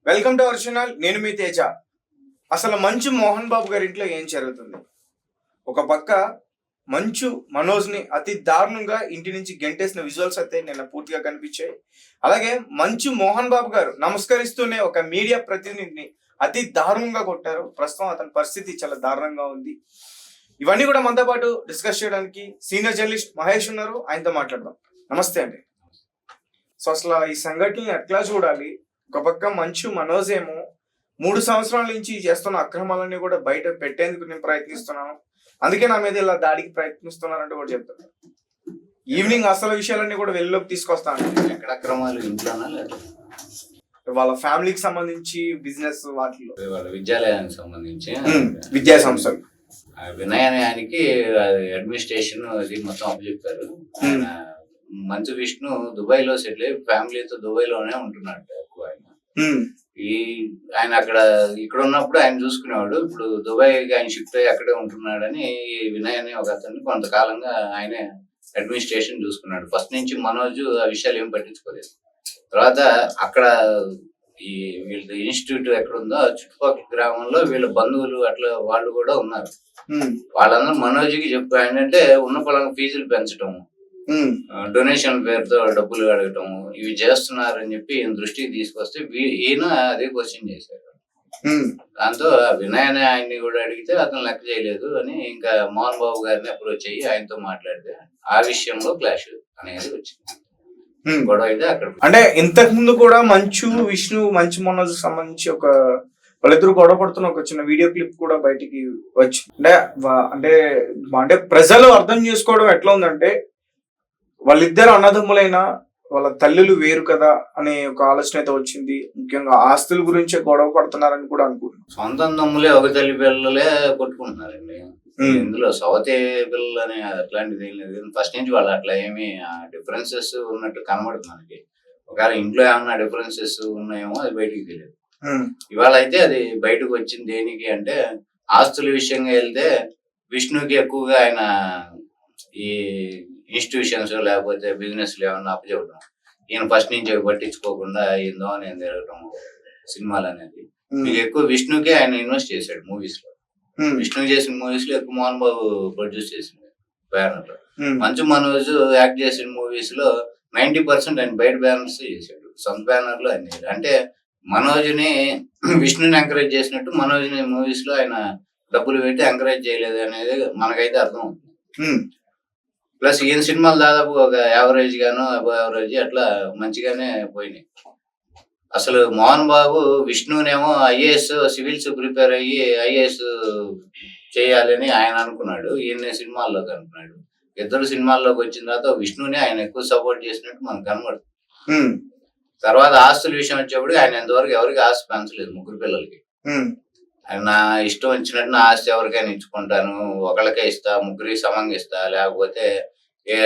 Welcome to our channel. నేను మీ తేజ. అసలు మంచు మోహన్ బాబు గారి ఇంట్లో ఏం జరుగుతుంది? ఒక పక్క మంచు మనోజ్ని అతి దారుణంగా ఇంటి నుంచి గెంటేసిన విజువల్స్ అయితే నిన్న పూర్తిగా కనిపించాయి. అలాగే మంచు మోహన్ బాబు గారు నమస్కరిస్తూనే ఒక మీడియా ప్రతినిధిని అతి దారుణంగా కొట్టారు. ప్రస్తుతం అతని పరిస్థితి చాలా దారుణంగా ఉంది. ఇవన్నీ కూడా మనతో పాటు డిస్కస్ చేయడానికి సీనియర్ జర్నలిస్ట్ మహేష్ ఉన్నారు. ఆయనతో మాట్లాడదాం. నమస్తే అండి. సో అసలు ఈ సంఘటనని ఎట్లా చూడాలి? ఒక పక్క మంచు మనోజ్ ఏమో 3 సంవత్సరాల నుంచి చేస్తున్న అక్రమాలన్నీ కూడా బయట పెట్టేందుకు నేను ప్రయత్నిస్తున్నాను, అందుకే నా మీద ఇలా దాడికి ప్రయత్నిస్తున్నారంటూ కూడా చెప్తాను. ఈవినింగ్ అసలు విషయాలన్నీ కూడా వెలుగులోకి తీసుకొస్తాను. ఎక్కడ అక్రమాలు ఇంట్లోనా వాళ్ళ ఫ్యామిలీకి సంబంధించి బిజినెస్ వాటిలో వాళ్ళ విద్యాలయానికి సంబంధించి విద్యా సంస్థలు వినయ్ అనే ఆయనకి అడ్మినిస్ట్రేషన్ అది మొత్తం అప్పచెప్పారు. ఆయన మంచు విష్ణు దుబాయ్ లో సెటిల్ అయ్యి ఫ్యామిలీతో దుబాయ్ లోనే ఉంటున్నాడు ఎక్కువ. ఆయన అక్కడ ఇక్కడ ఉన్నప్పుడు ఆయన చూసుకునేవాడు. ఇప్పుడు దుబాయ్ ఆయన షిఫ్ట్ అయ్యి అక్కడే ఉంటున్నాడని ఈ వినయ్ అనే ఒక అతన్ని కొంతకాలంగా ఆయనే అడ్మినిస్ట్రేషన్ చూసుకున్నాడు. ఫస్ట్ నుంచి మనోజ్ ఆ విషయాలు ఏం పట్టించుకోలేదు. తర్వాత అక్కడ ఈ వీళ్ళ ఇన్స్టిట్యూట్ ఎక్కడ ఉందో చుట్టుపక్కల గ్రామంలో వీళ్ళ బంధువులు అట్లా వాళ్ళు కూడా ఉన్నారు. వాళ్ళందరూ మనోజ్కి చెప్పు ఏంటంటే ఉన్న పొలంగా ఫీజులు పెంచడం, డొనేషన్ పేరుతో డబ్బులు అడగటం ఇవి చేస్తున్నారని చెప్పి ఈయన దృష్టికి తీసుకొస్తే ఈయన అదే క్వశ్చన్ చేశారు. దాంతో వినయ్ అనే ఆయన్ని కూడా అడిగితే అతను లెక్క చేయలేదు అని ఇంకా మోహన్ బాబు గారిని అప్రోచ్ అయ్యి ఆయనతో మాట్లాడితే ఆ విషయంలో క్లాష్ అనేది వచ్చింది. గొడవ అయితే అక్కడ అంటే ఇంతకు ముందు కూడా మంచు మనోజ్ సంబంధించి వాళ్ళిద్దరు గొడవ పడుతున్న ఒక చిన్న వీడియో క్లిప్ కూడా బయటికి వచ్చి అంటే అంటే ప్రజలు అర్థం చేసుకోవడం ఎట్లా ఉందంటే వాళ్ళిద్దరు అన్నదమ్ములైన వాళ్ళ తల్లులు వేరు కదా అనే ఒక ఆలోచన అయితే వచ్చింది. ముఖ్యంగా ఆస్తుల గురించే గొడవ పడుతున్నారని కూడా అనుకుంటున్నాను. సొంత తమ్ములే ఒక తల్లి పిల్లలే కొట్టుకుంటున్నారండి. ఇందులో సవతే పిల్లలు అని అట్లాంటిది ఏం లేదు. ఫస్ట్ నుంచి వాళ్ళు అట్లా ఏమి డిఫరెన్సెస్ ఉన్నట్టు కనబడుతుంది మనకి. ఒకవేళ ఇంట్లో ఏమన్నా డిఫరెన్సెస్ ఉన్నాయేమో అది బయటికి తెలియదు. ఇవాళ అయితే అది బయటకు వచ్చింది దేనికి అంటే ఆస్తుల విషయంగా వెళ్తే విష్ణుకి ఎక్కువగా ఆయన ఈ ఇన్స్టిట్యూషన్స్ లేకపోతే బిజినెస్ ఏమన్నా అప్పచెప్పడం, ఈయన ఫస్ట్ నుంచి పట్టించుకోకుండా ఏందో నేను తిరగటం సినిమాలు అనేది మీకు ఎక్కువ విష్ణుకే ఆయన ఇన్వెస్ట్ చేశాడు మూవీస్ లో. విష్ణు చేసిన మూవీస్ లో ఎక్కువ మోహన్ బాబు ప్రొడ్యూస్ చేసింది బ్యానర్ లో. మంచు మనోజ్ యాక్ట్ చేసిన మూవీస్ లో 90% ఆయన బయట బ్యానర్స్ చేశాడు, సొంత బ్యానర్ లో అన్ని. అంటే మనోజ్ని విష్ణుని ఎంకరేజ్ చేసినట్టు మనోజ్ని మూవీస్ లో ఆయన డబ్బులు పెట్టి ఎంకరేజ్ చేయలేదు అనేది మనకైతే అర్థం అవుతుంది. ప్లస్ ఈయన సినిమాలు దాదాపు ఒక యావరేజ్ గాను అబౌవ్ యావరేజ్ అట్లా మంచిగానే పోయినాయి. అసలు Mohan Babu విష్ణునేమో IAS civils prepare అయ్యి ఐఏఎస్ చేయాలని ఆయన అనుకున్నాడు, ఈయన సినిమాల్లోకి అనుకున్నాడు. ఇద్దరు సినిమాల్లోకి వచ్చిన తర్వాత విష్ణుని ఆయన ఎక్కువ సపోర్ట్ చేసినట్టు మనకు కనబడుతుంది. తర్వాత ఆస్తుల విషయం వచ్చేప్పుడు ఆయన ఎంతవరకు ఎవరికి ఆస్తి పెంచలేదు ముగ్గురు పిల్లలకి. ఆయన నా ఇష్టం వచ్చినట్టు నా ఆస్తి ఎవరికైనా ఇచ్చుకుంటాను, ఒకళ్ళకే ఇస్తా, ముగ్గురికి సమంగా ఇస్తా, లేకపోతే ఏ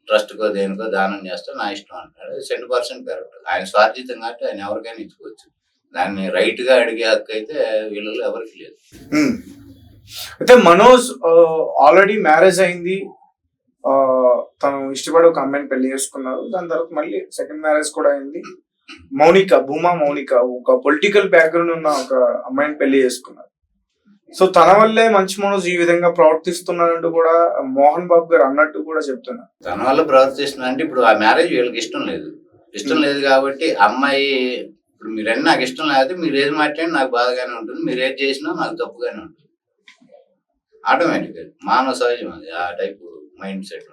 ట్రస్ట్కో దేనికో దానం చేస్తా, నా ఇష్టం అంటాడు. 100% కరెక్ట్. ఆయన స్వార్జితం కాబట్టి ఆయన ఎవరికైనా ఇచ్చుకోవచ్చు. దాన్ని రైట్ గా అడిగే హక్కు అయితే వీళ్ళలో ఎవరికి లేదు. అయితే మనోజ్ ఆల్రెడీ మ్యారేజ్ అయింది, తను ఇష్టపడి ఒక అమ్మాయిని పెళ్లి చేసుకున్నారు. దాని తర్వాత మళ్ళీ సెకండ్ మ్యారేజ్ కూడా అయింది. భూమా మౌనిక ఒక పొలిటికల్ బ్యాక్గ్రౌండ్ ఉన్న ఒక అమ్మాయిని పెళ్లి చేసుకున్నారు. సో తన వల్లే మంచు మనోజ్ ఈ విధంగా ప్రవర్తిస్తున్నారంటూ కూడా మోహన్ బాబు గారు అన్నట్టు కూడా చెప్తున్నారు. తన వల్ల ప్రవర్తిస్తున్నా అంటే ఇప్పుడు ఆ మ్యారేజ్ వీళ్ళకి ఇష్టం లేదు కాబట్టి అమ్మాయి ఇప్పుడు మీరన్నీ నాకు ఇష్టం లేకపోతే మీరు ఏది మాట్లాడి నాకు బాధగానే ఉంటుంది, మీరు ఏది చేసినా నాకు తప్పుగానే ఉంటుంది. ఆటోమేటిక్గా మానవ సహజం అది, ఆ టైప్ మైండ్ సెట్.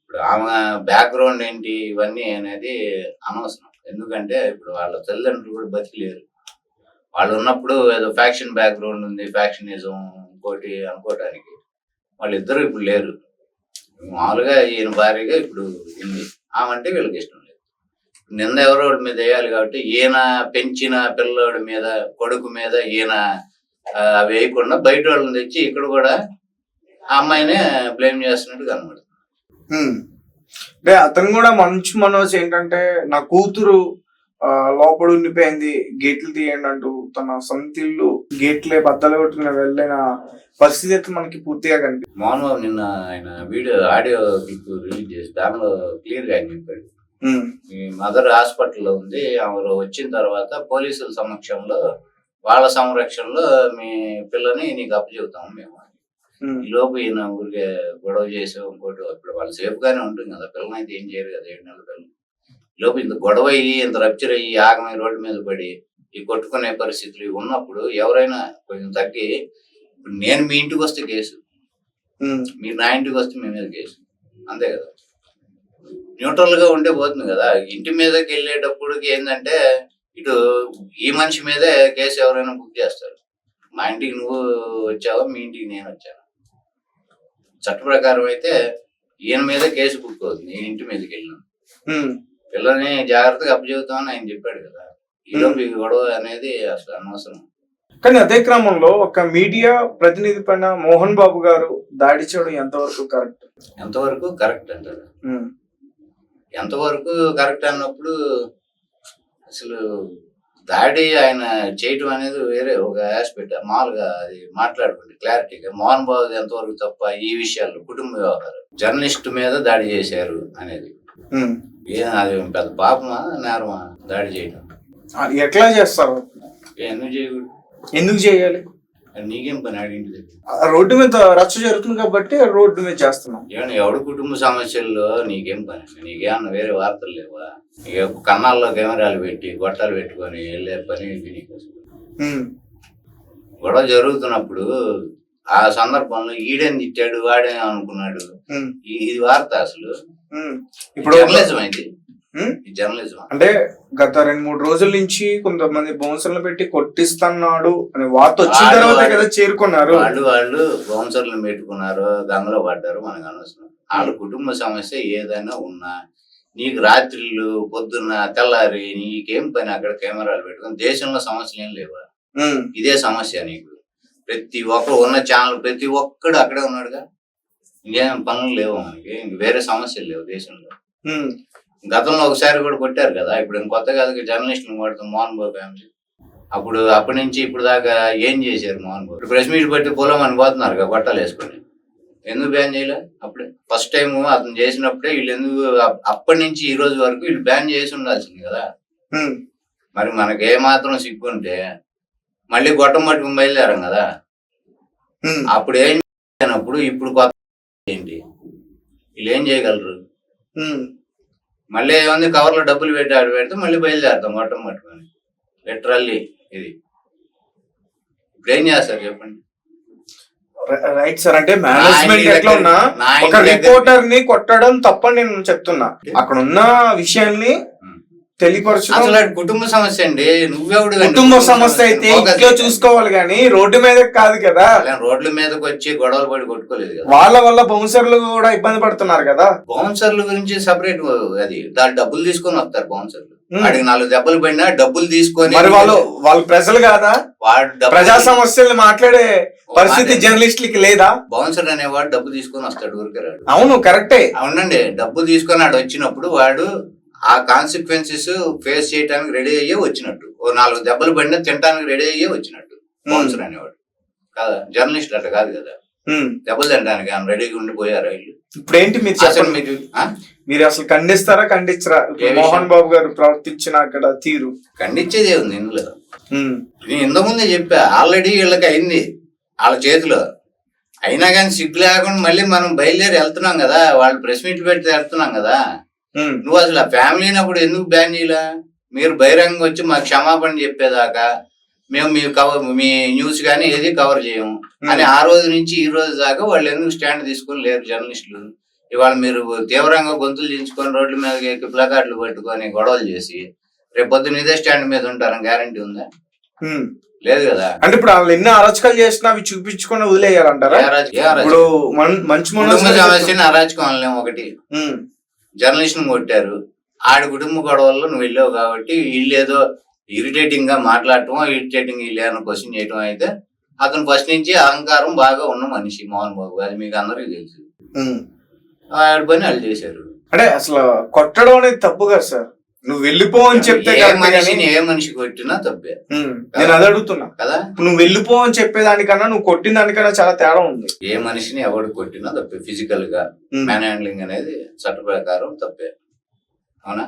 ఇప్పుడు ఆమె బ్యాక్గ్రౌండ్ ఏంటి ఇవన్నీ అనేది అనవసరం. ఎందుకంటే ఇప్పుడు వాళ్ళ తల్లిదండ్రులు కూడా బతికిలేరు. వాళ్ళు ఉన్నప్పుడు ఏదో ఫ్యాక్షన్ బ్యాక్గ్రౌండ్ ఉంది, ఫ్యాక్షనిజం ఇంకోటి అనుకోవటానికి. వాళ్ళిద్దరూ ఇప్పుడు లేరు. మామూలుగా ఈయన భార్యగా ఇప్పుడు ఉంది. ఆమంటే వీళ్ళకి ఇష్టం లేదు. నింద ఎవరో మీద వేయాలి కాబట్టి ఈయన పెంచిన పిల్లోడి మీద, కొడుకు మీద ఈయన అవి వేయకుండా బయట వాళ్ళని తెచ్చి ఇక్కడ కూడా ఆ అమ్మాయినే బ్లేమ్ చేస్తున్నట్టు కనబడుతుంది. అంటే అతను కూడా మంచు మనోజ్ ఏంటంటే నా కూతురు లోపల ఉండిపోయింది, గేట్లు తీయండి అంటూ తన సొంత ఇల్లు గేట్లే బద్దలు కొట్టుకుని వెళ్ళిన పరిస్థితి అయితే మనకి పూర్తిగా కనిపిస్తుంది. మోహన్ బాబు నిన్న ఆయన వీడియో ఆడియో క్లిప్ రిలీజ్ చేసి దానిలో క్లియర్ గా ఆయన చెప్పాడు మీ మదర్ హాస్పిటల్లో ఉంది. ఆమె వచ్చిన తర్వాత పోలీసుల సమక్షంలో వాళ్ళ సంరక్షణలో మీ పిల్లని నీకు అప్పచెబుతాము మేము. ఈ లోపు ఈయన ఊరికే గొడవ చేసే ఇంకోటి ఇప్పుడు వాళ్ళు సేఫ్ గానే ఉంటుంది కదా, పిల్లని అయితే ఏం చేయరు కదా, 7 నెలల పిల్లలు. ఈ లోపు ఇంత గొడవ అయ్యి ఇంత రప్చర్ అయ్యి ఆగమై రోడ్డు మీద పడి ఈ కొట్టుకునే పరిస్థితులు ఉన్నప్పుడు ఎవరైనా కొంచెం తగ్గి, ఇప్పుడు నేను మీ ఇంటికి వస్తే కేసు, మీరు నా ఇంటికి వస్తే మీ మీద కేసు, అంతే కదా. న్యూట్రల్ గా ఉంటే పోతుంది కదా. ఇంటి మీదకి వెళ్ళేటప్పటికి ఏంటంటే ఇటు ఈ మనిషి మీదే కేసు ఎవరైనా బుక్ చేస్తారు. మా ఇంటికి నువ్వు వచ్చావా, మీ ఇంటికి నేను వచ్చాను. చట్ట ప్రకారం అయితే ఈయన మీద కేసు బుక్ అవుతుంది, ఈ ఇంటి మీదకి వెళ్ళిన పిల్లని జాగ్రత్తగా అప్పచెబుతామని ఆయన చెప్పాడు కదా. ఈలోపు ఈ గొడవ అనేది అసలు అనవసరం. కానీ అదే క్రమంలో ఒక మీడియా ప్రతినిధి పైన మోహన్ బాబు గారు దాడి చేయడం ఎంతవరకు కరెక్ట్? ఎంతవరకు కరెక్ట్ అంటారు? ఎంతవరకు కరెక్ట్ అన్నప్పుడు అసలు దాడి ఆయన చేయటం అనేది వేరే ఒక ఆస్పెక్ట్. మామూలుగా అది మాట్లాడుకుంటే క్లారిటీగా మోహన్ బాబు ఎంతవరకు తప్ప ఈ విషయాల్లో, కుటుంబ వ్యవహారం, జర్నలిస్ట్ మీద దాడి చేశారు అనేది అది పెద్ద పాపమా నేరమా దాడి చేయడం? ఎట్లా చేస్తారు? ఎందుకు చేయకూడదు? ఎందుకు చేయాలి? నీకేం పని ఆడింటి దగ్గర? రోడ్డు మీద రచ్చ జరుగుతుంది కాబట్టి రోడ్డు మీద చేస్తున్నాం. ఏమన్నా ఎవడు కుటుంబ సమస్యల్లో నీకేం పని? నీకేమన్నా వేరే వార్తలు లేవా? కన్నాల్లో కెమెరాలు పెట్టి గొట్టాలు పెట్టుకొని వెళ్ళే పని నీకు? గొడవ జరుగుతున్నప్పుడు ఆ సందర్భంలో ఈడేం తిట్టాడు వాడే అనుకున్నాడు, ఇది వార్త అసలు? ఇప్పుడు జర్నలిజం అయింది. జర్నలిజం అంటే గత 2-3 రోజుల నుంచి కొంతమంది బౌన్సర్లు పెట్టి కొట్టిస్తున్నాడు అనే వార్త వచ్చిన తర్వాత కదా చేరుకున్నారు. వాళ్ళు బౌన్సర్లు పెట్టుకున్నారు, గంగలో పడ్డారు, మనకు అనవసరం. వాళ్ళ కుటుంబ సమస్య ఏదైనా ఉన్నా నీకు రాత్రిళ్ళు పొద్దున్న తెల్లారి నీకేం పని అక్కడ కెమెరాలు పెట్టుకుని? దేశంలో సమస్యలు ఏం లేవా? ఇదే సమస్య నీకు. ప్రతి ఒక్కరు ఉన్న ఛానల్ ప్రతి ఒక్కడు అక్కడే ఉన్నాడుగా. ఇంకేం పనులు లేవు మనకి, ఇంక వేరే సమస్యలు లేవు దేశంలో. గతంలో ఒకసారి కూడా కొట్టారు కదా, ఇప్పుడు కొత్తగా జర్నలిస్టులు కొడుతుంది మోహన్ బాబు ఫ్యామిలీ. అప్పటి నుంచి ఇప్పుడు దాకా ఏం చేశారు మోహన్ బాబు? ప్రెస్ మీట్ బట్టి పొలం అని పోతున్నారు కదా గొట్టాలు వేసుకొని. ఎందుకు బ్యాన్ చేయలే? అప్పుడే ఫస్ట్ టైం అతను చేసినప్పుడే వీళ్ళు ఎందుకు అప్పటి నుంచి ఈ రోజు వరకు వీళ్ళు బ్యాన్ చేసి ఉండాల్సింది కదా. మరి మనకి ఏ మాత్రం సిగ్గుంటే మళ్ళీ గొట్టం పట్టుకుని బయలుదేరాం కదా. అప్పుడు ఏం చేయనప్పుడు ఇప్పుడు కొత్త ఏంటి? వీళ్ళు ఏం చేయగలరు? మళ్ళీ ఏముంది, కవర్లో డబ్బులు పెట్టి ఆడ పెడితే మళ్ళీ బయలుదేరుతాం గొట్టం పట్టుకొని. లిటరల్లీ ఇది ఇప్పుడు ఏం చేస్తారు చెప్పండి? Right sir. అంటే మేనేజ్మెంట్ ఎట్లా ఉన్నా ఒక రిపోర్టర్ ని కొట్టడం తప్పని నేను చెప్తున్నా. అక్కడ ఉన్న విషయాన్ని తెలియపరచడం కుటుంబ సమస్య అండి. నువ్వెవడు? కుటుంబ సమస్య అయితే ఇంట్లో చూసుకోవాలి కానీ రోడ్డు మీద కాదు కదా. రోడ్ల మీదకి వచ్చి గొడవలు పడి కొట్టుకోలేదు కదా. వాళ్ళ వల్ల బౌన్సర్లు కూడా ఇబ్బంది పడుతున్నారు కదా. బౌన్సర్ల గురించి సపరేట్ అది దాని డబ్బులు తీసుకొని వస్తారు బౌన్సర్లు. వాడికి 4 దెబ్బలు పడినా డబ్బులు తీసుకొని. మరి వాళ్ళు ప్రజలు కాదా? ప్రజా సమస్యలు మాట్లాడే పరిస్థితి జర్నలిస్టులకి లేదా? బౌన్సర్ అనేవాడు డబ్బు తీసుకొని వస్తాడు ఊరికే రాడు. అవును కరెక్టే. అవునండి, డబ్బు తీసుకొని వాడు వచ్చినప్పుడు వాడు ఆ కాన్సిక్వెన్సెస్ ఫేస్ చేయడానికి రెడీ అయ్యే వచ్చినట్టు. 4 దెబ్బలు పడినా తినడానికి రెడీ అయ్యే వచ్చినట్టు బౌన్సర్ అనేవాడు కదా. జర్నలిస్ట్ అట్లా కాదు కదా, దెబ్బలు తినడానికి ఆయన రెడీగా ఉండిపోయారు వీళ్ళు. ఇప్పుడు ఏంటి మీరు అసలు ఖండిస్తారా ఖండించరా మోహన్ బాబు గారు ప్రవర్తించిన అక్కడ తీరు? ఖండించేదే ఉంది ఇందులో. నేను ఇంతకుముందే చెప్పా, ఆల్రెడీ వీళ్ళకి అయింది వాళ్ళ చేతిలో. అయినా కానీ సిగ్గు లేకుండా మళ్ళీ మనం బయలుదేరి వెళ్తున్నాం కదా, వాళ్ళు ప్రెస్ మీట్ పెడితే వెళ్తున్నాం కదా. నువ్వు అసలు ఆ ఫ్యామిలీని అప్పుడు ఎందుకు బ్యాన్ చేయలే? మీరు బహిరంగ వచ్చి మాకు క్షమాపణ చెప్పేదాకా మేము మీ న్యూస్ కానీ ఏది కవర్ చేయము అని ఆ రోజు నుంచి ఈ రోజు దాకా వాళ్ళు ఎందుకు స్టాండ్ తీసుకొని లేరు జర్నలిస్టులు? ఇవాళ మీరు తీవ్రంగా గొంతులు దించుకొని రోడ్ల మీద ఎక్కి ప్లకార్డులు పట్టుకొని గొడవలు చేసి రేపు పొద్దున్న ఇదే స్టాండ్ మీద ఉంటారని గ్యారంటీ ఉందా? లేదు కదా. అంటే ఇప్పుడు వాళ్ళు ఎన్ని అరాచకాలు చేసినా అవి చూపించుకొని వదిలేయాలంటారా? ఇప్పుడు మంచి సమస్యని అరాచకం అనలేము. ఒకటి జర్నలిస్ట్ ను కొట్టారు, ఆడి కుటుంబ గొడవల్లో నువ్వు వెళ్ళావు కాబట్టి వీళ్ళు ఏదో ఇరిటేటింగ్ గా మాట్లాడటం, ఇరిటేటింగ్ వీళ్ళని క్వశ్చన్ చేయటం అయితే అతను ఫస్ట్ నుంచి అహంకారం బాగా ఉన్న మనిషి మోహన్ బాబు. అది మీకు అందరికీ తెలుసు. ఆడి పని వాళ్ళు చేశారు. అంటే అసలు కొట్టడం అనేది తప్పు కదా సార్. నువ్వు వెళ్ళిపో అని చెప్తే ఏ మనిషి కొట్టినా తప్పే. నేను అది అడుగుతున్నా కదా. నువ్వు వెళ్ళిపో అని చెప్పేదానికన్నా నువ్వు కొట్టిన దానికన్నా చాలా తేడా ఉంది. ఏ మనిషిని ఎవడు కొట్టినా తప్పే. ఫిజికల్ గా మ్యాన్ హ్యాండ్లింగ్ అనేది చట్ట ప్రకారం తప్పే. అవునా?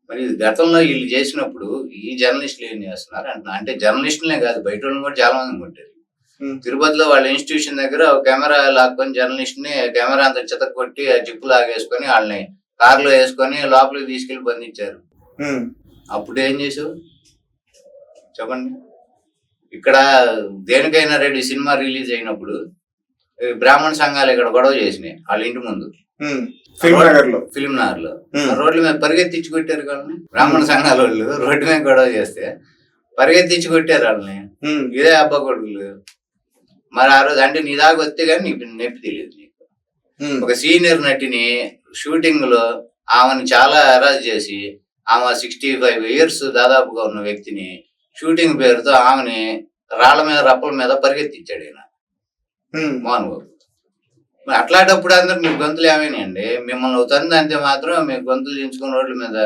మరి గతంలో వీళ్ళు చేసినప్పుడు ఈ జర్నలిస్టులు ఏం చేస్తున్నారు అంటున్నా. అంటే జర్నలిస్టులనే కాదు, బయట వాళ్ళని కూడా చాలా మంది కొట్టారు. తిరుపతిలో వాళ్ళ ఇన్స్టిట్యూషన్ దగ్గర ఒక కెమెరా లాక్కొని జర్నలిస్ట్ ని కెమెరా అంతా చితక కొట్టి ఆ జిప్పు లాగేసుకొని వాళ్ళని కార్లో వేసుకొని లోపలికి తీసుకెళ్లి బంధించారు. అప్పుడు ఏం చేసావు చెప్పండి? ఇక్కడ దేనికైనా రెడ్డి సినిమా రిలీజ్ అయినప్పుడు బ్రాహ్మణ సంఘాలు ఇక్కడ గొడవ చేసినాయి వాళ్ళ ఇంటి ముందు ఫిలిం నగర్ లో రోడ్ల మీద పరిగెత్తించి కొట్టారు వాళ్ళని. బ్రాహ్మణ సంఘాల వాళ్ళు రోడ్డు మీద గొడవ చేస్తే పరిగెత్తించి కొట్టారు వాళ్ళని. ఇదే అబ్బా కొడుకులు. మరి ఆ రోజు అంటే నీ దాకా వస్తే గానీ నీకు నొప్పి తెలియదు. నీకు ఒక సీనియర్ నటిని షూటింగ్ లో ఆమెను చాలా హెరాస్ చేసి ఆమె 65 years దాదాపుగా ఉన్న వ్యక్తిని షూటింగ్ పేరుతో ఆమెని రాళ్ల మీద రప్పల మీద పరిగెత్తించాడు ఈయన మోహన్ బాబు. మరి అట్లాంటప్పుడు అందరు మీ గొంతులు ఏమైనాయండి? మిమ్మల్ని తంది అంతే మాత్రం మీ గొంతులు దించుకుని రోడ్ల మీద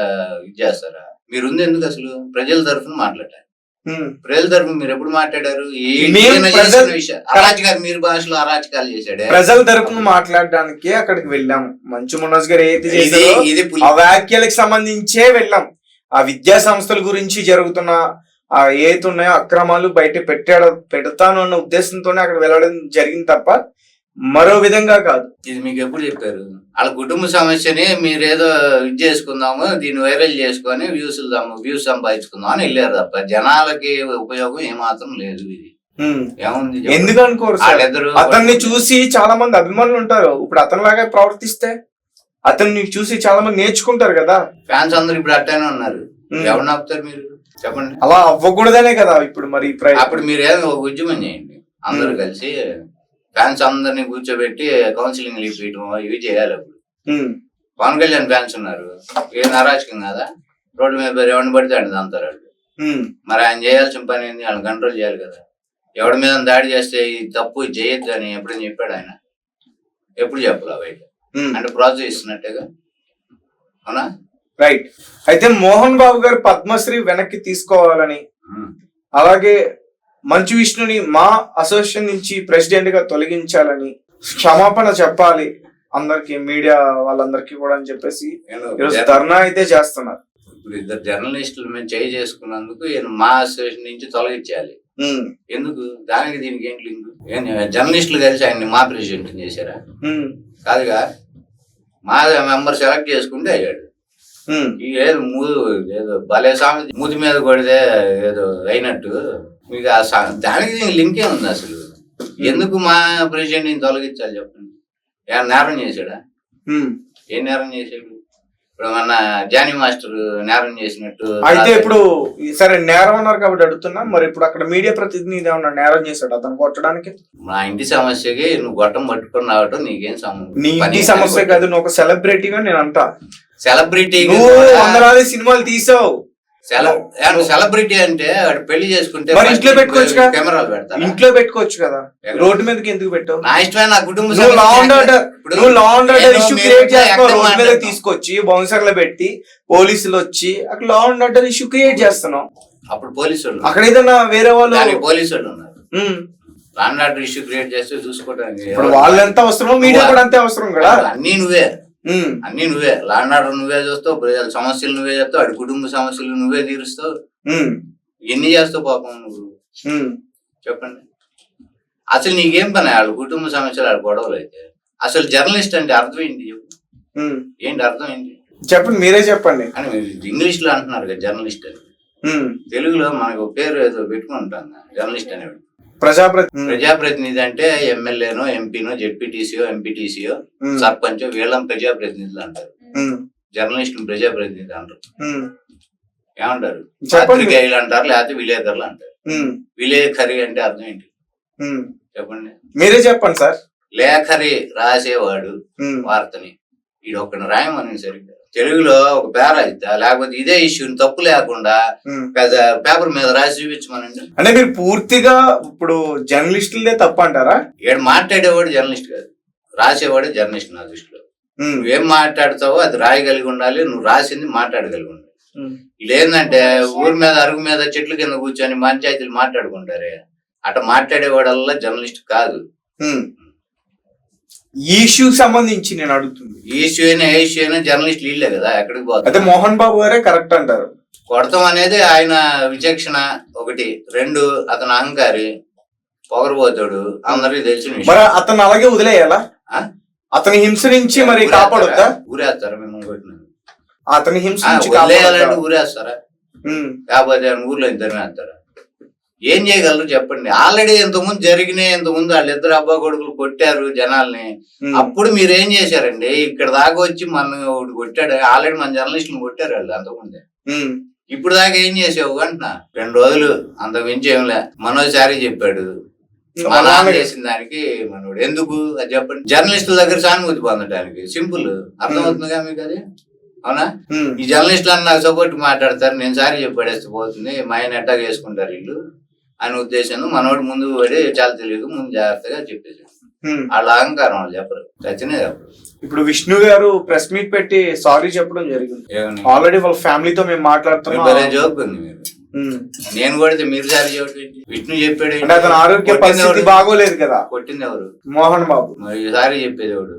ఇది చేస్తారా? మీరుంది ఎందుకు అసలు? ప్రజల తరఫున మాట్లాడారు. ప్రజల తరఫున మీరు ఎప్పుడు మాట్లాడారు? అరాచకాలు, మీరు భాషలో అరాచకాలు చేశాడు. ప్రజల తరఫున మాట్లాడడానికి అక్కడికి వెళ్ళాం. మంచు మనోజ్ గారు ఏది చేశారో ఆ వ్యాఖ్యలకు సంబంధించే వెళ్ళాం. ఆ విద్యా సంస్థల గురించి జరుగుతున్న ఆ ఏతున్నాయో అక్రమాలు బయట పెడతాను అన్న ఉద్దేశంతోనే అక్కడ వెళ్ళడం జరిగింది తప్ప మరో విధంగా కాదు. ఇది మీకు ఎప్పుడు చెప్పారు? వాళ్ళ కుటుంబ సమస్యని మీరేదో ఇది చేసుకుందాము, దీన్ని వైరల్ చేసుకొని వ్యూస్ సంపాదించుకుందాం అని వెళ్ళారు తప్ప జనాలకి ఉపయోగం ఏమాత్రం లేదు. ఇది ఏముంది? ఎందుకు అనుకోరు? అతన్ని చూసి చాలా మంది అభిమానులు ఉంటారు. ఇప్పుడు అతనిలాగా ప్రవర్తిస్తే అతన్ని చూసి చాలా మంది నేర్చుకుంటారు కదా. ఫ్యాన్స్ అందరు ఇప్పుడు అట్టానే ఉన్నారు. ఎవరిని ఆపుతారు మీరు చెప్పండి? అలా అవ్వకూడదనే కదా ఇప్పుడు మరి అప్పుడు మీరు ఏదో ఒక ఉద్యమం చేయండి, అందరూ కలిసి ఫ్యాన్స్ అందరినీ కూర్చోబెట్టి కౌన్సిలింగ్ ఇప్పించడం ఇవి చేయాలి. అప్పుడు పవన్ కళ్యాణ్ ఫ్యాన్స్ ఉన్నారు, ఏం అరాచకం కదా? రోడ్ల మీద ఎవరిని పడితే ఆయన అంటారు. మరి ఆయన చేయాల్సిన పని ఏంది? వాళ్ళని కంట్రోల్ చేయాలి కదా. ఎవరి మీద దాడి చేస్తే ఇది తప్పు చేయొద్దు అని ఎప్పుడైనా చెప్పాడు ఆయన? ఎప్పుడు చెప్పాలి బయట? అంటే ప్రోత్సహిస్తున్నట్టుగా. అవునా? రైట్. అయితే మోహన్ బాబు గారు పద్మశ్రీ వెనక్కి తీసుకోవాలని, అలాగే మంచు విష్ణుని మా అసోసియేషన్ నుంచి ప్రెసిడెంట్ గా తొలగించాలని, క్షమాపణ చెప్పాలి అందరికి, మీడియా వాళ్ళందరికీ కూడా అని చెప్పేసి ఈరోజు ధర్నా అయితే చేస్తున్నారు. ఇప్పుడు ఇద్దరు జర్నలిస్టులు మేము చేసుకున్నందుకు మా అసోసియేషన్ నుంచి తొలగించాలి. ఎందుకు? దానికి దీనికి ఏంటి లింక్? జర్నలిస్టులు కలిసి ఆయన్ని మా ప్రెసిడెంట్ చేశారా? కాదుగా. మా మెంబర్ సెలెక్ట్ చేసుకుంటే అయ్యాడు. ఏదో భలే సామెత మూతి మీద కొడితే ఏదో అయినట్టు మీకు దానికి దీనికి లింకే ఉంది అసలు. ఎందుకు మా ప్రెసిడెంట్ తొలగించాలి చెప్పండి? ఏమైనా నేరం చేశాడా? ఏం నేరం చేశాడు? ఇప్పుడు మన జానీ మాస్టర్ నేరం చేసినట్టు. అయితే ఇప్పుడు సరే నేరం అన్నారు కాబట్టి అడుగుతున్నా, మరి ఇప్పుడు అక్కడ మీడియా ప్రతినిధి ఏమన్నా నేరం చేశాడు అతను కొట్టడానికి? మా ఇంటి సమస్యకి నువ్వు గొట్టం పట్టుకొని రావటం నీకేం సంబంధం? నీ ఇంటి సమస్య కాదు, నువ్వు ఒక సెలబ్రిటీగా నేను అంటా. సెలబ్రిటీ వందలాది సినిమాలు తీసావు. సెలబ్రిటీ అంటే పెళ్లి చేసుకుంటే ఇంట్లో పెట్టుకోవచ్చు, కెమెరాలు పెడతారు. ఇంట్లో పెట్టుకోవచ్చు కదా, రోడ్డు మీదకి ఎందుకు పెట్టావు? నా ఇష్టమే, నా కుటుంబం. Law and order issue create చేస్తున్నావు. రోడ్డు మీద తీసుకొచ్చి బౌన్సర్లు పెట్టి పోలీసులు వచ్చి అక్కడ law and order issue create చేస్తున్నావు. అప్పుడు పోలీసులు అక్కడ ఏదైనా వేరే వాళ్ళు పోలీసులు ఉన్నారు. Law and order issue create చేస్తే చూసుకోవడానికి వాళ్ళు ఎంత అవసరమో మీడియా కూడా అంతే అవసరం కదా. అన్ని నువ్వే లా అండ్ ఆర్డర్ నువ్వే చూస్తావు, ప్రజల సమస్యలు నువ్వే చెప్తావు, అటు కుటుంబ సమస్యలు నువ్వే తీరుస్తావు. ఎన్ని చేస్తావు పాపం నువ్వు? చెప్పండి. అసలు నీకేం పని వాళ్ళ కుటుంబ సమస్యలు, వాళ్ళ గొడవలు అయితే? అసలు జర్నలిస్ట్ అంటే అర్థం ఏంటి? ఏంటి అర్థం ఏంటి చెప్పండి, మీరే చెప్పండి. అని ఇంగ్లీష్ లో అంటున్నారు కదా జర్నలిస్ట్ అని. తెలుగులో మనకు పేరు ఏదో పెట్టుకుంటాం జర్నలిస్ట్ అనేవి. ప్రజాప్రతినిధి అంటే ఎమ్మెల్యేనో ఎంపీనో జెడ్పీటీసీయో ఎంపీటీసీయో సర్పంచ్ వీళ్ళని ప్రజాప్రతినిధులు అంటారు. జర్నలిస్ట్ ప్రజాప్రతినిధి అంటారు. ఏమంటారు? పత్రికేయులు అంటారు, లేకపోతే విలేకరులు అంటారు. విలేకరి అంటే అర్థం ఏంటి చెప్పండి? మీరే చెప్పండి సార్. లేఖరి రాసేవాడు వార్తని, ఇది ఒక్కడిని రాయమని సరిగ్గా తెలుగులో ఒక పేర ఇద్దా, లేకపోతే ఇదే ఇష్యూని తప్పు లేకుండా పెద్ద పేపర్ మీద రాసి చూపించమనండి. అంటే మీరు పూర్తిగా ఇప్పుడు జర్నలిస్టులే తప్పు అంటారా? ఏడు మాట్లాడేవాడు జర్నలిస్ట్ కాదు, రాసేవాడే జర్నలిస్ట్ నా దృష్టిలో. నువ్వేం మాట్లాడతావో అది రాయగలిగి ఉండాలి, నువ్వు రాసింది మాట్లాడగలిగి ఉండాలి. ఇదేంటంటే ఊరి మీద అరుగు మీద చెట్ల కింద కూర్చొని పంచాయతీలు మాట్లాడుకుంటారే, అట్లా మాట్లాడేవాడల్లా జర్నలిస్ట్ కాదు. ఈ ఇష్యూకి సంబంధించి నేను అడుగుతుంది. ఈ ఇష్యూ అయినా ఏ ఇష్యూ అయినా జర్నలిస్ట్ వీళ్ళే కదా, ఎక్కడికి అయితే పోతారు? మోహన్ బాబు గారే కరెక్ట్ అంటారు. కొడతాం అనేది ఆయన విచక్షణ ఒకటి, రెండు అతను అహంకారి, పొగరబోతాడు, అందరికీ తెలిసిన మరి విషయం. అతను అలాగే వదిలేయాలా? ఆ? అతని హింస నుంచి మరి కాపాడొద్దా? ఊరేస్తారా మిమ్మల్ని కొట్టిన? అతని హింస నుంచి వదిలేయాలంటే కాపాడొద్దా? ఊరేస్తారా? ఉమ్, లేకపోతే ఆయన ఊర్లో తరిమేస్తారా? ఏం చేయగలరు చెప్పండి? ఆల్రెడీ ఇంతకుముందు జరిగినాయి, ఇంతకుముందు వాళ్ళిద్దరు అబ్బా కొడుకులు కొట్టారు జనాల్ని. ఉమ్, అప్పుడు మీరు ఏం చేశారండి? ఇక్కడ దాకా వచ్చి మన ఒకటి కొట్టాడు, ఆల్రెడీ మన జర్నలిస్టులు కొట్టారు వాళ్ళు అంతకుముందే. ఉమ్, ఇప్పుడు దాకా ఏం చేసావు అంటున్నా? 2 రోజులు అంతకు మించి ఏంలే. మనోజ్ సారీ చెప్పాడు, మా నాన్న చేసిన దానికి మనోడు ఎందుకు అది చెప్పండి. జర్నలిస్టుల దగ్గర సానుభూతి పొందడానికి సింపుల్, అర్థమవుతుందిగా మీకు అది? అవునా? ఉమ్, ఈ జర్నలిస్టులు అని నాకు సపోర్ట్ మాట్లాడతారు, నేను సారీ చెప్పాడేస్తే పోతుంది, మా ఆయన ఎట్టాగా వేసుకుంటారు వీళ్ళు అనే ఉద్దేశం. మనోడు ముందు పడి చాలా తెలియదు, ముందు జాగ్రత్తగా చెప్పేసి ఉమ్. వాళ్ళ అహంకారం వాళ్ళు చెప్పరు, చచ్చినే చెప్పరు. ఇప్పుడు విష్ణు గారు ప్రెస్ మీట్ పెట్టి సారీ చెప్పడం జరిగింది. ఏమని? ఆల్రెడీ వాళ్ళ ఫ్యామిలీతో మేము మాట్లాడుతున్నాం. భలే జోక్ ఉంది మీరు. ఉమ్. నేను కొడితే మీరు సారీ చెప్పండి. విష్ణు చెప్పాడు అంటే అతని ఆరోగ్య పరిస్థితి బాగోలేదు కదా. కొట్టింది ఎవరు? మోహన్ బాబు. మరి సారీ చెప్పేది ఎవడు?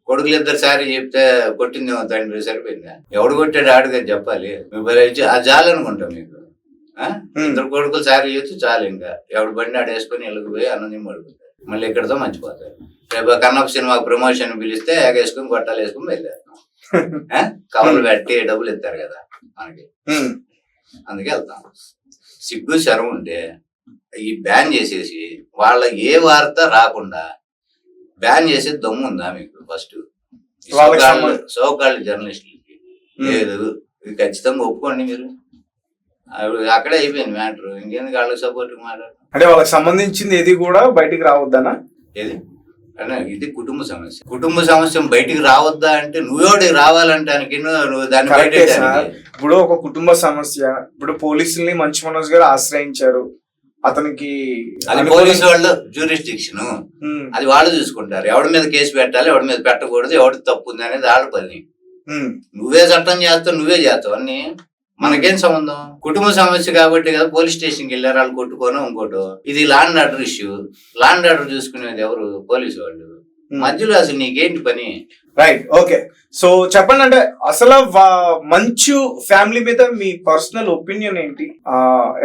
కొడుకులు ఇద్దరు సారీ చెప్తే కొట్టింది ఏమో తండ్రి, సరిపోయిందా? ఎవడు కొట్టాడు ఆడుగా చెప్పాలి. మీరు భలే అది చాలనుకుంటా మీకు. ఇద్దరు కొడుకులు సారీ చెప్తే చాలు, ఇంకా ఎవడు బండి ఆడ వేసుకొని వెళ్ళకి పోయి అన్నం పడుకుంటారు, మళ్ళీ ఇక్కడతో మంచిపోతారు. రేపు కన్నప్ప సినిమాకి ప్రమోషన్ పిలిస్తే వేసుకొని గొట్టాలు వేసుకొని వెళ్ళేస్తాం. కవర్లు పెట్టి డబ్బులు ఇస్తారు కదా మనకి, అందుకే వెళ్తాం. సిగ్గు శరం ఉంటే ఈ బ్యాన్ చేసేసి వాళ్ళ ఏ వార్త రాకుండా బ్యాన్ చేసే దమ్ము ఉందా మీకు? ఫస్ట్ సోకాళ్ళు జర్నలిస్టులకి లేదు, ఇది ఖచ్చితంగా ఒప్పుకోండి మీరు. అక్కడే అయిపోయింది మ్యాటర్, ఇంకెందుకు వాళ్ళకి సపోర్ట్ మాట్లాడు. అంటే వాళ్ళకి సంబంధించింది ఏది కూడా బయటికి రావద్దనా? ఏది అంటే ఇది కుటుంబ సమస్య. కుటుంబ సమస్య బయటికి రావద్దా అంటే నువ్వేడికి రావాలంటానికి నువ్వు దాన్ని బయట. ఇప్పుడు ఒక కుటుంబ సమస్య, ఇప్పుడు పోలీసుల్ని మంచి మనోజ్ గారు ఆశ్రయించారు, అతనికి అది పోలీసు వాళ్ళ జ్యూరిస్డిక్షన్, అది వాళ్ళు చూసుకుంటారు. ఎవడి మీద కేసు పెట్టాలి, ఎవడి మీద పెట్టకూడదు, ఎవడి తప్పు ఉంది అనేది వాళ్ళ పని. నువ్వే చట్టం చేస్తావు, నువ్వే చేస్తావు అన్ని, మనకేం సంబంధం? కుటుంబ సమస్య కాబట్టి కదా పోలీస్ స్టేషన్కి వెళ్ళారు వాళ్ళు కొట్టుకోను ఇంకోటో. ఇది law and order issue, law and order చూసుకునేది ఎవరు? పోలీసు వాళ్ళు. మధ్యలో అసలు నీకేంటి పని? Right, okay. సో చెప్పండి, అంటే అసలు మంచు ఫ్యామిలీ మీద మీ పర్సనల్ ఒపీనియన్ ఏంటి?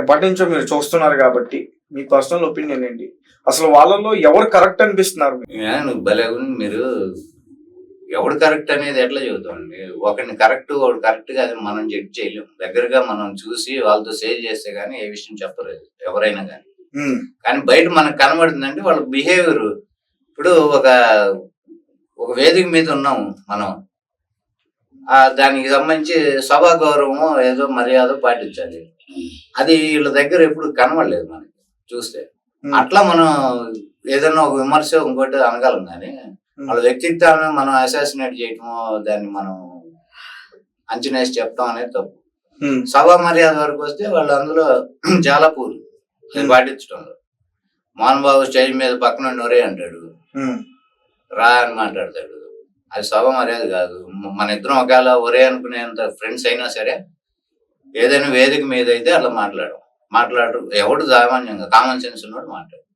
ఎప్పటి నుంచో మీరు చూస్తున్నారు కాబట్టి మీ పర్సనల్ ఒపీనియన్ ఏంటి? అసలు వాళ్ళలో ఎవరు కరెక్ట్ అనిపిస్తున్నారు? నువ్వు భలే ఉంది. మీరు ఎవడు కరెక్ట్ అనేది ఎట్లా చెబుతామండి? ఒకరిని కరెక్ట్ వాడు కరెక్ట్ గా మనం జడ్జ్ చేయలేము. దగ్గరగా మనం చూసి వాళ్ళతో షేర్ చేస్తే గానీ ఏ విషయం చెప్పలేదు ఎవరైనా కానీ. కానీ బయట మనకు కనబడుతుందంటే వాళ్ళ బిహేవియర్. ఇప్పుడు ఒక వేదిక మీద ఉన్నాము మనం, దానికి సంబంధించి సభా గౌరవం ఏదో మర్యాద పాటించాలి. అది వీళ్ళ దగ్గర ఎప్పుడు కనబడలేదు మనకి చూస్తే. అట్లా మనం ఏదైనా ఒక విమర్శ ఇంకోటి అనగలం, కానీ వాళ్ళ వ్యక్తిత్వాన్ని మనం అసాసినేట్ చేయటము, దాన్ని మనం అంచనా వేసి చెప్పడం అనేది తప్పు. సభా మర్యాద వరకు వస్తే వాళ్ళు అందులో చాలా పూలు పాటించడంలో. మోహన్ బాబు స్టేజ్ మీద పక్కన నొరే అంటాడు, రా అని మాట్లాడతాడు, అది సభ మర్యాద కాదు. మన ఇద్దరం ఒకవేళ ఒరే అనుకునేంత ఫ్రెండ్స్ అయినా సరే ఏదైనా వేదిక మీద అయితే అట్లా మాట్లాడరు. ఎవడు సామాన్యంగా కామన్ సెన్స్ ఉన్నాడు మాట్లాడు.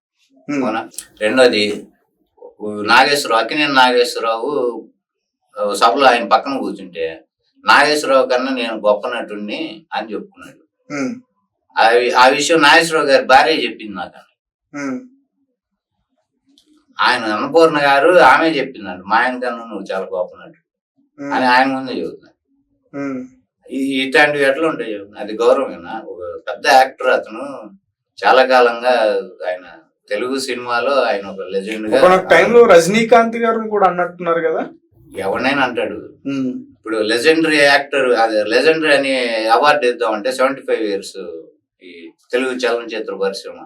అవునా? రెండోది, అక్కినేని నాగేశ్వరరావు సభలో ఆయన పక్కన కూర్చుంటే నాగేశ్వరరావు కన్నా నేను గొప్ప నటుడిని అని చెప్పుకున్నాడు. ఆ విషయం నాగేశ్వరరావు గారి భార్య చెప్పింది నాకు. ఆయన అన్నపూర్ణ గారు ఆమె చెప్పిందంట, మా ఆయన కన్నా నువ్వు చాలా గొప్ప నటుడు అని ఆయన ముందే చెబుతున్నాడు. ఇట్లాంటివి ఎట్లా ఉంటాయి? అది గౌరవమేనా? ఒక పెద్ద యాక్టర్ అతను, చాలా కాలంగా ఆయన తెలుగు సినిమాలో ఆయన ఒక లెజెండ్ గా. టైంలో రజనీకాంత్ గారు కూడా అన్నట్టున్నారు కదా. ఎవరినైనా అంటాడు. ఇప్పుడు లెజెండరీ యాక్టర్, అదే లెజెండరీ అని అవార్డు ఇద్దామంటే 75 years ఈ తెలుగు చలనచిత్ర పరిశ్రమ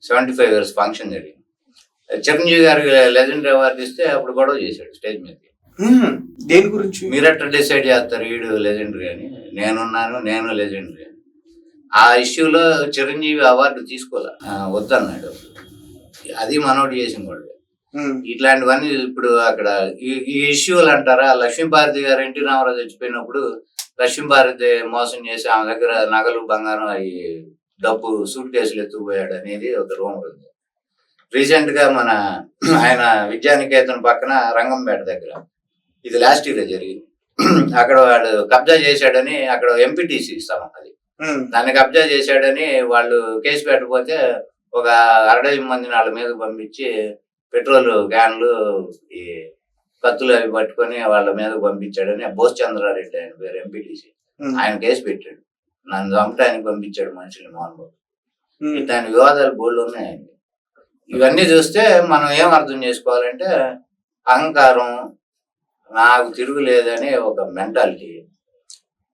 75 years ఫంక్షన్ జరిగింది. చిరంజీవి గారికి లెజెండరీ అవార్డు ఇస్తే అప్పుడు గొడవ చేశాడు స్టేజ్ మీద. దేని గురించి? మీరెట్లా డిసైడ్ చేస్తారు వీడు లెజెండరీ అని? నేను లెజెండరీ అని. ఆ ఇష్యూలో చిరంజీవి అవార్డు తీసుకోలే, వద్దన్నాడు. అది మనోడు చేసిన వాడు. ఇట్లాంటివన్నీ ఇప్పుడు అక్కడ ఈ ఇష్యూలు అంటారా? లక్ష్మీభారతి గారు ఎన్టీ రామారావు చచ్చిపోయినప్పుడు లక్ష్మీభారతి మోసం చేసి ఆమె దగ్గర నగలు బంగారం అవి డబ్బు సూట్ కేసులు ఎత్తుకుపోయాడు అనేది ఒక రూమర్ ఉంది. రీసెంట్ గా మన ఆయన విద్యానికేతన్ పక్కన రంగంపేట దగ్గర ఇది లాస్ట్ ఇయర్ జరిగింది. అక్కడ వాడు కబ్జా చేశాడని అక్కడ ఎంపీటీసీ స్థలం అది, దాన్ని కబ్జా చేశాడని వాళ్ళు కేసు పెట్టకపోతే ఒక 60 మందిని వాళ్ళ మీద పంపించి పెట్రోల్ క్యాన్లు ఈ కత్తులు అవి పట్టుకొని వాళ్ళ మీద పంపించాడని బోస్ చంద్రారెడ్డి ఆయన పేరు ఎంపీటీసీ, ఆయన కేసు పెట్టాడు. నన్ను చంపడానికి పంపించాడు మనుషులు మోహన్ బాబు. ఇట్లాంటి వివాదాలు బోల్డ్ ఉన్నాయండి. ఇవన్నీ చూస్తే మనం ఏం అర్థం చేసుకోవాలంటే అహంకారం, నాకు తిరుగులేదనే ఒక మెంటాలిటీ,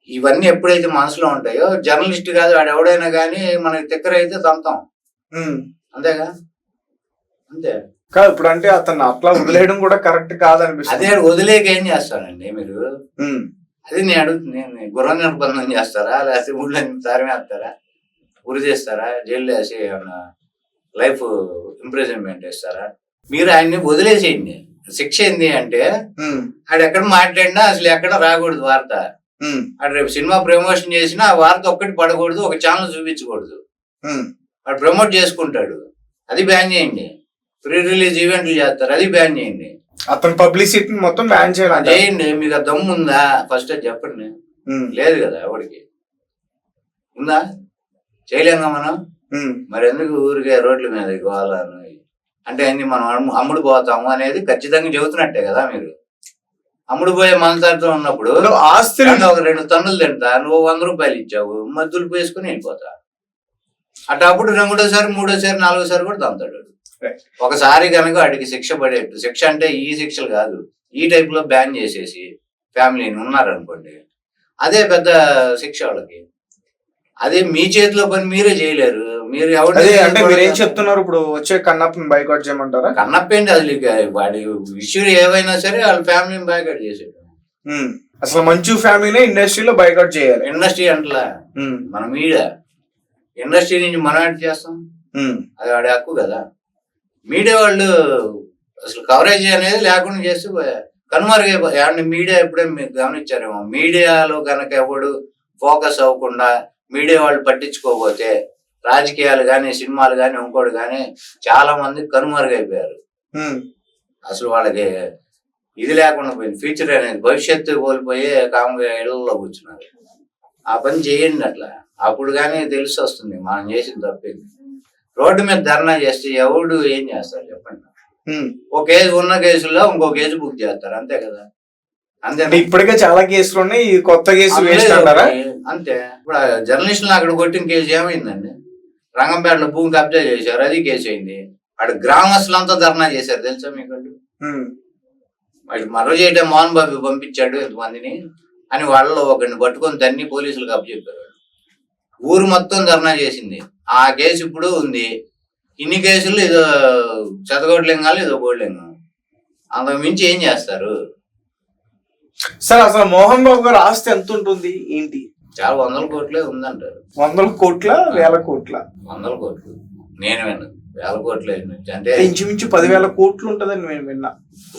ఇవన్నీ ఎప్పుడైతే మనసులో ఉంటాయో జర్నలిస్ట్ కాదు వాడు ఎవడైనా కానీ మనకి తిక్కరైతే తంతాం, అంతేగా. అంతే కాదు ఇప్పుడు అంటే అతను అట్లా వదిలేయడం కూడా కరెక్ట్ కాదనిపిస్తుంది. అదే వదిలేక ఏం చేస్తానండి మీరు? అది నేను అడుగుతుంది, గుర్రం నిర్బంధం చేస్తారా, లేకపోతే ఊళ్ళో తారమేస్తారా, ఉరి చేస్తారా, జైలు వేసి ఏమన్నా లైఫ్ ఇంప్రిజన్మెంట్ ఇస్తారా? మీరు ఆయన్ని వదిలేసేయండి. శిక్ష ఏంది అంటే ఆడు ఎక్కడ మాట్లాడినా అసలు ఎక్కడ రాకూడదు వార్త. ఆడు రేపు సినిమా ప్రమోషన్ చేసినా ఆ వార్త ఒక్కటి పడకూడదు, ఒక ఛానల్ చూపించకూడదు. వాడు ప్రమోట్ చేసుకుంటాడు, అది బ్యాన్ చేయండి. ప్రీ రిలీజ్ ఈవెంట్లు చేస్తారు, అది బ్యాన్ చేయండి. అతను పబ్లిసిటీ మొత్తం బ్యాన్ చేయండి. మీకు ఆ దమ్ము ఉందా ఫస్ట్ అది చెప్పండి. లేదు కదా ఎవరికి ఉందా? చేయలేంగా మనం. మరి ఎందుకు ఊరికే రోడ్ల మీద గోవాలను అంటే అన్ని మనం అమ్ముడు పోతాము అనేది ఖచ్చితంగా చెబుతున్నట్టే కదా. మీరు అమ్ముడు పోయే మనసారితో ఉన్నప్పుడు ఆస్తి ఒక 2 టన్నులు తింటా, నువ్వు 100 రూపాయలు ఇచ్చావు, మద్దులు వేసుకుని వెళ్ళిపోతా. అటప్పుడు 2వ సారి 3వ సారి 4వ సారి కూడా తంతాడు. ఒకసారి కనుక వాడికి శిక్ష పడేట్టు, శిక్ష అంటే ఈ శిక్షలు కాదు, ఈ టైప్ లో బ్యాన్ చేసేసి ఫ్యామిలీని ఉన్నారనుకోండి, అదే పెద్ద శిక్ష వాళ్ళకి. అదే మీ చేతిలో పని మీరే చేయలేరు. మీరు అంటే మీరు ఏం చెప్తున్నారు ఇప్పుడు? వచ్చే కన్నప్పని బైకాట్ చేయమంటారా? కన్నప్ప ఏంటి అసలు వాడి ఇష్యూ ఏవైనా సరే వాళ్ళ ఫ్యామిలీని బైకాట్ చేసాడు. అసలు మంచి ఫ్యామిలీనే ఇండస్ట్రీలో బైకాట్ చేయాలి. ఇండస్ట్రీ అంటలా, మన మీడియా ఇండస్ట్రీ నుంచి మనం యాడ్ చేస్తాం, అది వాడి హక్కు కదా. మీడియా వాళ్ళు అసలు కవరేజ్ అనేది లేకుండా చేస్తే కనుమరుగైపోయి. మీడియా ఎప్పుడే మీరు గమనించారేమో, మీడియాలో కనుక ఎవడు ఫోకస్ అవ్వకుండా మీడియా వాళ్ళు పట్టించుకోకపోతే రాజకీయాలు కానీ సినిమాలు కానీ ఇంకోటి కానీ చాలా మంది కనుమరుగైపోయారు. అసలు వాళ్ళకి ఇది లేకుండా పోయింది, ఫ్యూచర్ అనేది, భవిష్యత్తు కోల్పోయి కాముగా ఇళ్లలో కూర్చున్నారు. ఆ పని చేయండి అట్లా, అప్పుడు కానీ తెలిసి వస్తుంది మనం చేసిన తప్పేది. రోడ్డు మీద ధర్నా చేస్తే ఎవడు ఏం చేస్తారు చెప్పండి? ఒక కేసు ఉన్న కేసుల్లో ఇంకో కేసు బుక్ చేస్తారు, అంతే కదా. అంతే. ఇప్పటికే చాలా కేసులు ఉన్నాయి, కొత్త కేసు అంతే. ఇప్పుడు జర్నలిస్టులు అక్కడ కొట్టిన కేసు ఏమైందండి? రంగంపేటలో భూమి కబ్జా చేశారు, అది కేసు అయింది. అక్కడ గ్రామస్తులంతా ధర్నా చేశారు, తెలుసా మీకు? మర్ర చేయడం మోహన్ బాబు పంపించాడు ఎంతమందిని అని వాళ్ళలో ఒకరిని పట్టుకొని తన్ని పోలీసులకు అప్పచెప్పారు. ఊరు మొత్తం ధర్నా చేసింది. ఆ కేసు ఇప్పుడు ఉంది. ఇన్ని కేసులు ఏదో చదగోడ్లింగాలు ఏదో గోడ్లింగం, అంతకు మించి ఏం చేస్తారు? సార్ అసలు మోహన్ బాబు గారు ఆస్తి ఎంత ఉంటుంది ఏంటి? చాలా 100 కోట్లే ఉందంటారు. 100 కోట్ల 1000 కోట్ల? 100 కోట్లు నేను విన్నా, 1000 కోట్లే అంటే ఇంచుమించు 10,000 కోట్లు ఉంటదని నేను విన్నా.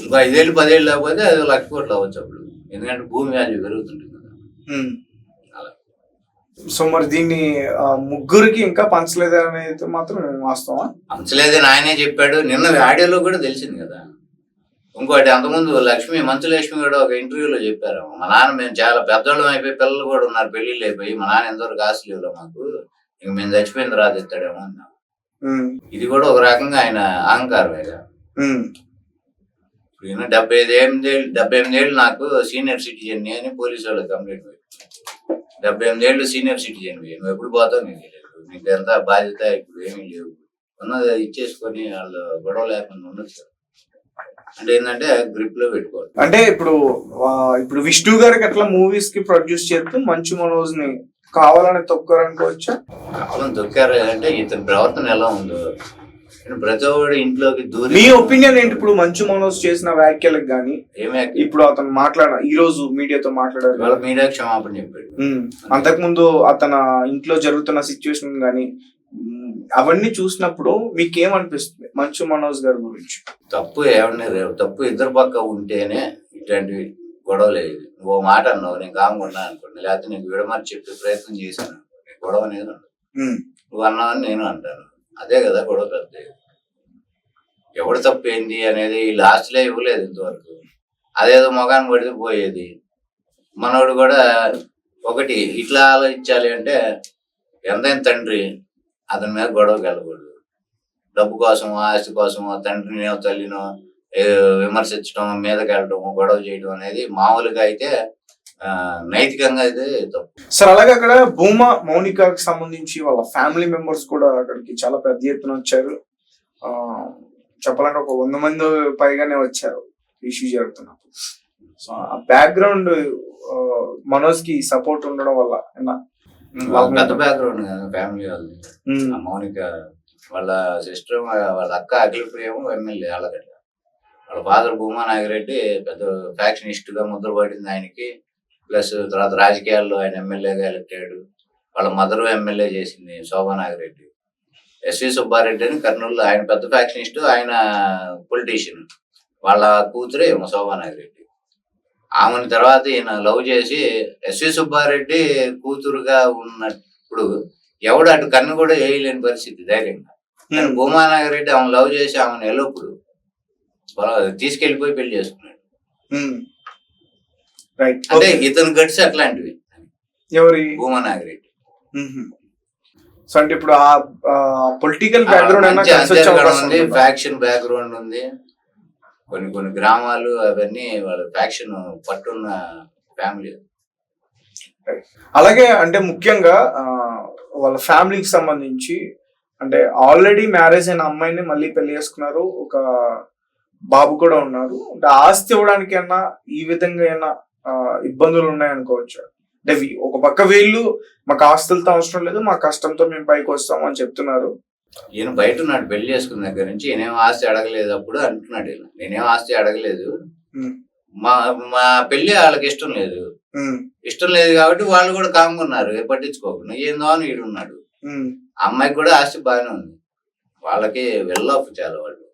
ఇంకో 5 ఏళ్ళు 10 ఏళ్ళు లేకపోతే 5 లక్ష కోట్లు అవ్వచ్చు అప్పుడు, ఎందుకంటే భూమి వాల్యూ పెరుగుతుంటుంది కదా. అలా. సో మరి దీన్ని ముగ్గురికి ఇంకా పంచలేదు అనేది మాత్రం వాస్తవా? పంచలేదని ఆయనే చెప్పాడు, నిన్న ఆడియోలో కూడా తెలిసింది కదా. ఇంకోటి అంతకుముందు మంచు లక్ష్మి కూడా ఒక ఇంటర్వ్యూలో చెప్పారు, మా నాన్న మేము చాలా పెద్దోళ్ళం అయిపోయి పిల్లలు కూడా ఉన్నారు, పెళ్లిళ్ళు అయిపోయి, మా నాన్న ఎంతవరకు ఆశలు ఇవ్వలే మాకు, ఇంక మేము చచ్చిపోయిన రాదు ఇస్తాడేమో అన్నా. ఇది కూడా ఒక రకంగా ఆయన అహంకారమేగా. ఈయన 78 ఏళ్ళు నాకు సీనియర్ సిటిజన్ అని పోలీసు వాళ్ళకి కంప్లైంట్ పెట్టారు. 78 ఏళ్ళు సీనియర్ సిటిజన్, నువ్వు ఎప్పుడు పోతావు నీకు తెలియదు, నీకు ఎంత బాధ్యత ఇప్పుడు ఏమీ లేవు, ఉన్నది ఇచ్చేసుకొని వాళ్ళు గొడవ లేకుండా ఉండొచ్చు. అంటే ఏంటంటే గ్రిప్ లో పెట్టుకోవాలి. అంటే ఇప్పుడు విష్ణు గారికి అట్లా మూవీస్ కి ప్రొడ్యూస్ చేస్తూ మంచు మనోజ్ ని కావాలని తొక్కారు అనుకోవచ్చా? కావాలని తొక్కారు అంటే ఇతని ప్రవర్తన ఎలా ఉందో ప్రతి ఒక్కటి ఇంట్లోకి దూరం. మీ ఒపీనియన్ ఏంటి ఇప్పుడు మంచు మనోజ్ చేసిన వ్యాఖ్యలకు గానీ? ఇప్పుడు అతను ఈ రోజు మీడియాతో మాట్లాడారు, మీడియా క్షమాపణ చెప్పాడు. అంతకు ముందు అతను ఇంట్లో జరుగుతున్న సిచ్యువేషన్ గానీ అవన్నీ చూసినప్పుడు మీకేమనిపిస్తుంది మంచు మనోజ్ గారి గురించి? తప్పు ఏమన్నా తప్పు ఇద్దరు పక్క ఉంటేనే ఇట్లాంటివి గొడవలేదు. నువ్వు మాట అన్నావు, నేను కాముకున్నా అనుకోండి, లేకపోతే నీకు విడమని చెప్పే ప్రయత్నం చేశాను అనుకోండి, గొడవ అనేది ఉండదు. నువ్వు అన్నావని నేను అంటాను, అదే కదా గొడవ పెద్ద. ఎవడు తప్పు ఏంది అనేది లాస్ట్లో ఇవ్వలేదు ఇంతవరకు. అదేదో మొగాన్ని పడితే పోయేది. మనోడు కూడా ఒకటి ఇట్లా ఆలోచించాలి అంటే ఎంతైనా తండ్రి అతని మీద గొడవకి వెళ్ళకూడదు. డబ్బు కోసమో ఆస్తి కోసమో తండ్రినో తల్లినో విమర్శించడం, మీదకి వెళ్ళడం, గొడవ చేయడం అనేది మామూలుగా అయితే నైతికంగా అయితే తప్పు. సార్ అలాగే అక్కడ భూమా మౌనికకి సంబంధించి వాళ్ళ ఫ్యామిలీ మెంబర్స్ కూడా అక్కడికి చాలా పెద్ద ఎత్తున వచ్చారు. చెప్పాలంటే ఒక 100 మంది పైగానే వచ్చారు ఇష్యూ జరుగుతున్నప్పుడు. సో ఆ బ్యాక్గ్రౌండ్ మనోజ్ కి సపోర్ట్ ఉండడం వల్ల పెద్ద బ్యాక్గ్రౌండ్ కదా ఫ్యామిలీ వాళ్ళది. మౌనిక వాళ్ళ సిస్టర్, వాళ్ళ అక్క అఖిలప్రియ ఎమ్మెల్యే ఆలగడ్డ. వాళ్ళ ఫాదర్ భూమా నాగిరెడ్డి పెద్ద ఫ్యాక్షనిస్ట్ గా ముద్ర పడింది ఆయనకి. ప్లస్ తర్వాత రాజకీయాల్లో ఆయన ఎమ్మెల్యేగా ఎలక్ట్ అయ్యాడు. వాళ్ళ మదరు ఎమ్మెల్యే చేసింది శోభా నాగిరెడ్డి. ఎస్వి సుబ్బారెడ్డి అని కర్నూలులో ఆయన పెద్ద ఫ్యాక్షనిస్ట్, ఆయన పొలిటీషియన్. వాళ్ళ కూతురే శోభా నాగిరెడ్డి. ఆమెను తర్వాత ఈయన లవ్ చేసి ఎస్వి సుబ్బారెడ్డి కూతురుగా ఉన్నప్పుడు ఎవడు అటు కన్ను కూడా వేయలేని పరిస్థితి ధైర్యంగా. భూమా నాగిరెడ్డి ఆమెను లవ్ చేసి ఆమెను ఎల్లప్పుడు తీసుకెళ్లిపోయి పెళ్లి చేసుకున్నాడు. అంటే ఇతను గట్స్ అట్లాంటివి. ఎవరి భూమా నాగిరెడ్డి. సో అంటే ఇప్పుడు ఆ పొలిటికల్ బ్యాక్గ్రౌండ్ ఉంది, ఫ్యాక్షన్ బ్యాక్గ్రౌండ్ ఉంది. కొన్ని గ్రామాలు అవన్నీ వాళ్ళ ఫ్యాక్షన్ పట్టున్న ఫ్యామిలీ. అలాగే అంటే ముఖ్యంగా వాళ్ళ ఫ్యామిలీకి సంబంధించి అంటే ఆల్రెడీ మ్యారేజ్ అయిన అమ్మాయిని మళ్ళీ పెళ్లి చేసుకున్నారు. ఒక బాబు కూడా ఉన్నారు. అంటే ఆస్తి ఇవ్వడానికి అయినా ఈ విధంగా అయినా ఇబ్బందులు ఉన్నాయనుకోవచ్చు. అంటే ఒక పక్క వీళ్ళు మాకు ఆస్తులతో అవసరం లేదు, మా కష్టంతో మేము పైకి వస్తాం అని చెప్తున్నారు. ఈయన బయట ఉన్నాడు పెళ్లి చేసుకున్న దగ్గర నుంచి. ఈయనేం ఆస్తి అడగలేదు అప్పుడు అంటున్నాడు. ఈయన నేనేం ఆస్తి అడగలేదు, మా పెళ్లి వాళ్ళకి ఇష్టం లేదు, ఇష్టం లేదు కాబట్టి వాళ్ళు కూడా కాముకున్నారు పట్టించుకోకుండా. ఏందో అని ఈడున్నాడు. అమ్మాయికి కూడా ఆస్తి బాగానే ఉంది, వాళ్ళకి వెల్ ఆఫ్ చాలా వాళ్ళు.